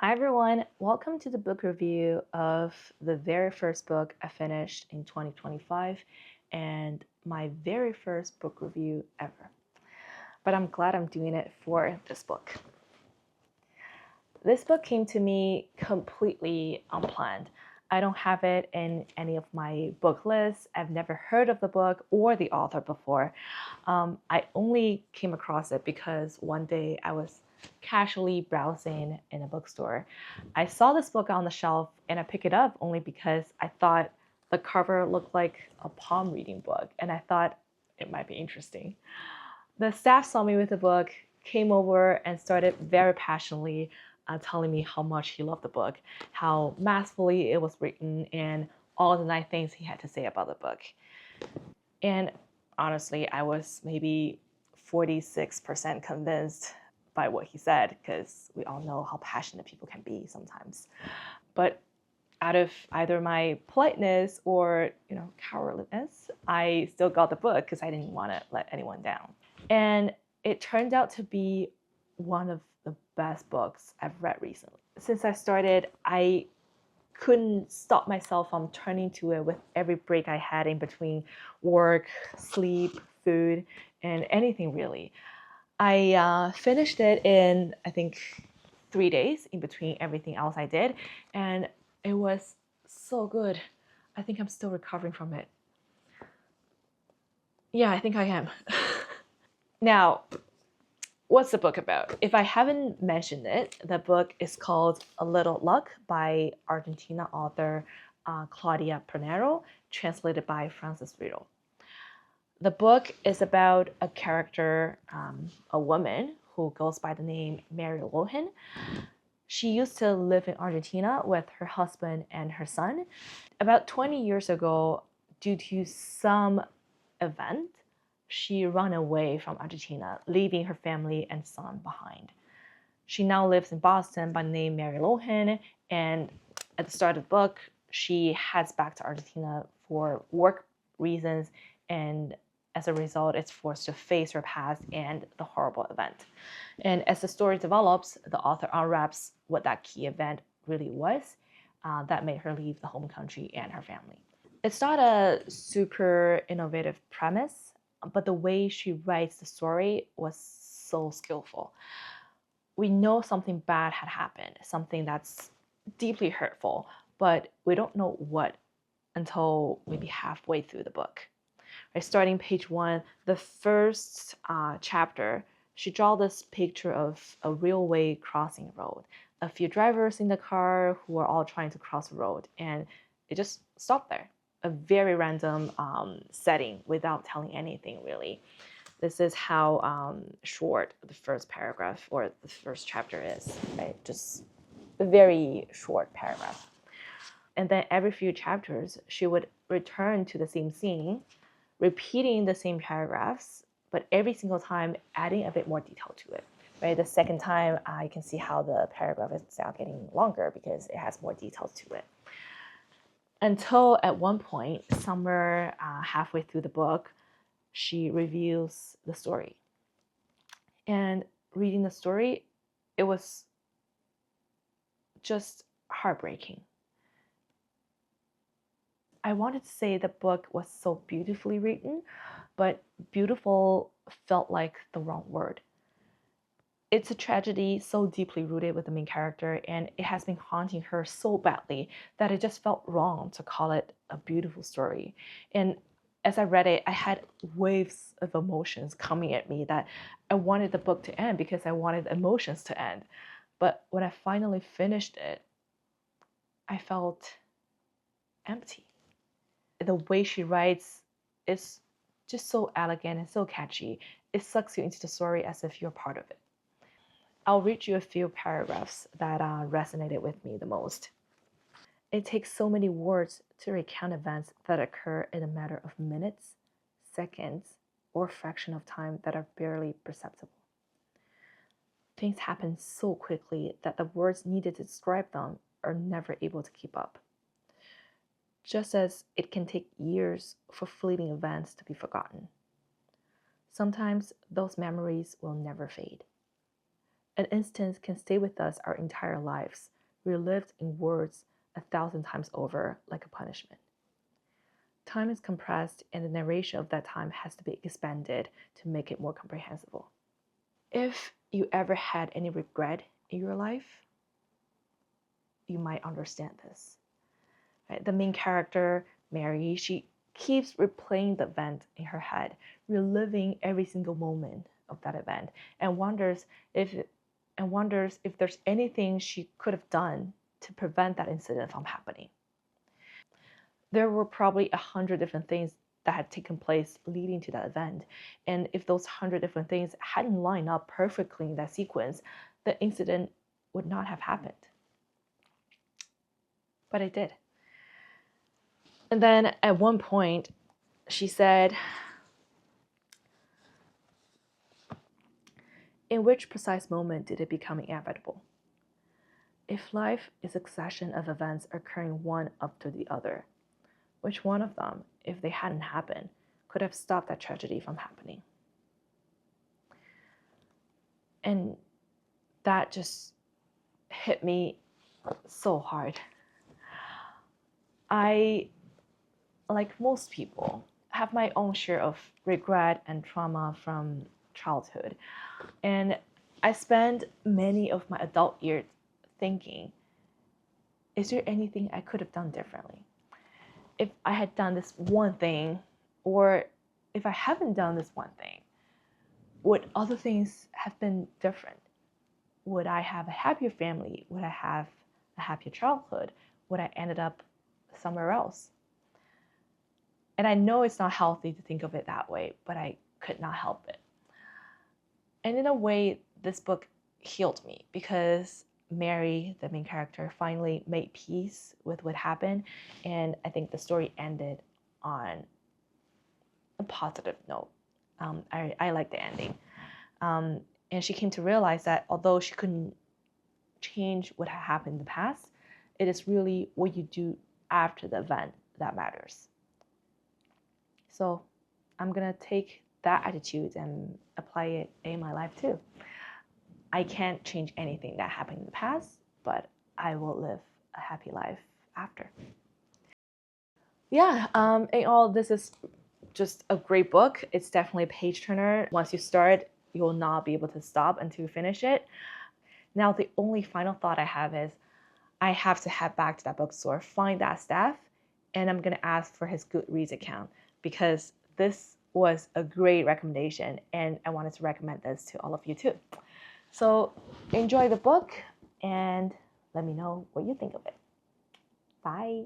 Hi everyone, welcome to the book review of the very first book I finished in 2025 and my very first book review ever. But I'm glad I'm doing it for this book. This book came to me completely unplanned. I don't have it in any of my book lists. I've never heard of the book or the author before. I only came across it because one day I was casually browsing in a bookstore. I saw this book on the shelf and I picked it up only because I thought the cover looked like a palm reading book and I thought it might be interesting. The staff saw me with the book, came over and started very passionately telling me how much he loved the book, how masterfully it was written, and all the nice things he had to say about the book. And honestly, I was maybe 46% convinced by what he said, because we all know how passionate people can be sometimes. But out of either my politeness or cowardliness, I still got the book because I didn't want to let anyone down. And it turned out to be one of the best books I've read recently. Since I started, I couldn't stop myself from turning to it with every break I had in between work, sleep, food, and anything really. I finished it in, I think, 3 days in between everything else I did, and it was so good. I think I'm still recovering from it. Yeah, I think I am. Now, what's the book about? If I haven't mentioned it, the book is called A Little Luck by Argentina author Claudia Piñeiro, translated by Frances Riddle. The book is about a character, a woman who goes by the name Mary Lohan. She used to live in Argentina with her husband and her son. About 20 years ago, due to some event, she ran away from Argentina, leaving her family and son behind. She now lives in Boston by the name Mary Lohan, and at the start of the book, she heads back to Argentina for work reasons, and as a result, is forced to face her past and the horrible event. And as the story develops, the author unwraps what that key event really was that made her leave the home country and her family. It's not a super innovative premise, but the way she writes the story was so skillful. We know something bad had happened, something that's deeply hurtful, but we don't know what until maybe halfway through the book. Right, starting page 1, the first chapter, she draws this picture of a railway crossing road. A few drivers in the car who are all trying to cross the road, and it just stopped there. A very random setting without telling anything really. This is how short the first paragraph or the first chapter is, right? Just a very short paragraph. And then every few chapters, she would return to the same scene, repeating the same paragraphs, but every single time adding a bit more detail to it. Right? The second time, you can see how the paragraph is now getting longer because it has more details to it. Until at one point, somewhere halfway through the book, she reveals the story. And reading the story, it was just heartbreaking. I wanted to say the book was so beautifully written, but beautiful felt like the wrong word. It's a tragedy so deeply rooted with the main character, and it has been haunting her so badly that it just felt wrong to call it a beautiful story. And as I read it, I had waves of emotions coming at me that I wanted the book to end because I wanted emotions to end. But when I finally finished it, I felt empty. The way she writes is just so elegant and so catchy. It sucks you into the story as if you're part of it. I'll read you a few paragraphs that resonated with me the most. It takes so many words to recount events that occur in a matter of minutes, seconds, or fraction of time that are barely perceptible. Things happen so quickly that the words needed to describe them are never able to keep up. Just as it can take years for fleeting events to be forgotten. Sometimes those memories will never fade. An instance can stay with us our entire lives, relived in words 1,000 times over like a punishment. Time is compressed, and the narration of that time has to be expanded to make it more comprehensible. If you ever had any regret in your life, you might understand this. Right? The main character, Mary, she keeps replaying the event in her head, reliving every single moment of that event, and wonders if there's anything she could have done to prevent that incident from happening. There were probably 100 different things that had taken place leading to that event, and if those 100 different things hadn't lined up perfectly in that sequence, the incident would not have happened. But it did. And then at one point, she said, "In which precise moment did it become inevitable? If life is a succession of events occurring one after the other, which one of them, if they hadn't happened, could have stopped that tragedy from happening?" And that just hit me so hard. I, like most people, have my own share of regret and trauma from childhood. And I spent many of my adult years thinking, is there anything I could have done differently? If I had done this one thing, or if I haven't done this one thing, would other things have been different? Would I have a happier family? Would I have a happier childhood? Would I ended up somewhere else? And I know it's not healthy to think of it that way, but I could not help it. And in a way, this book healed me because Mary, the main character, finally made peace with what happened. And I think the story ended on a positive note. I like the ending. And she came to realize that although she couldn't change what had happened in the past, it is really what you do after the event that matters. So I'm going to take that attitude and apply it in my life too. I can't change anything that happened in the past, but I will live a happy life after. Yeah, in all, this is just a great book. It's definitely a page turner. Once you start, you will not be able to stop until you finish it. Now, the only final thought I have is I have to head back to that bookstore, find that staff, and I'm going to ask for his Goodreads account because this was a great recommendation and I wanted to recommend this to all of you too. So enjoy the book and let me know what you think of it. Bye.